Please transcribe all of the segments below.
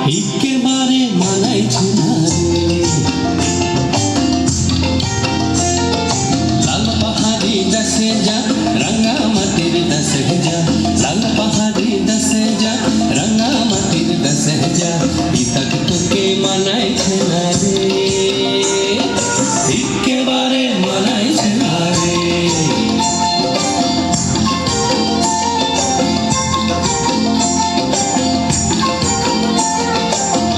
একেবারে মানাইছে না রে। লাল পাহাড়ি দশে যা রঙা মাটির দশে যা, লাল পাহাড়ি দশে যা রঙা মাটির দশে যা, ইতক তোকে মানাইছে না রে, একেবারে মানাইছে না রে।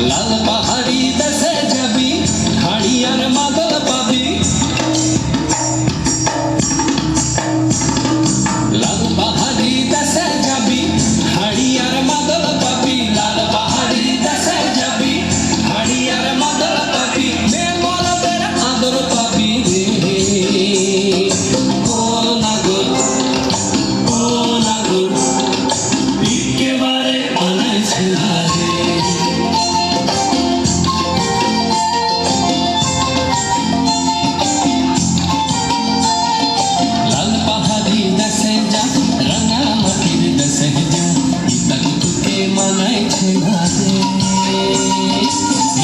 লাল পাহাড়ি দেশে যাবি হাড়ি আর মাদল পাবি, লাল পাহাড়ি দেশে যাবি হাড়ি আর মাদল পাবি, লাল পাহাড়ি দেশে যাবি হাড়ি আর মাদল পাবি, মেমনদের আদর পাবি রে। ও নাগর ও নাগর একেবারে মানাইছে না রে। মানাইছে না রে,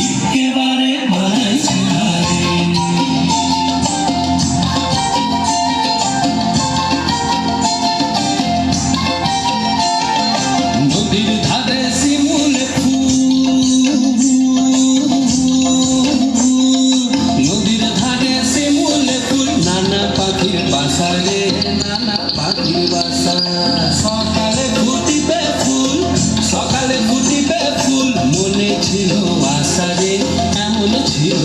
একেবারে মানাইছে না রে। নদীর ধারে শিমুল ফুল, নদীর ধারে শিমুল ফুল, নানা পাখির বাসা রে, নানা পাখির বাসা। সকালে ফুটিবে ফুল, সকালে ফুটিবে ফুল, মনে ছিল আশা রে, এমন ছিল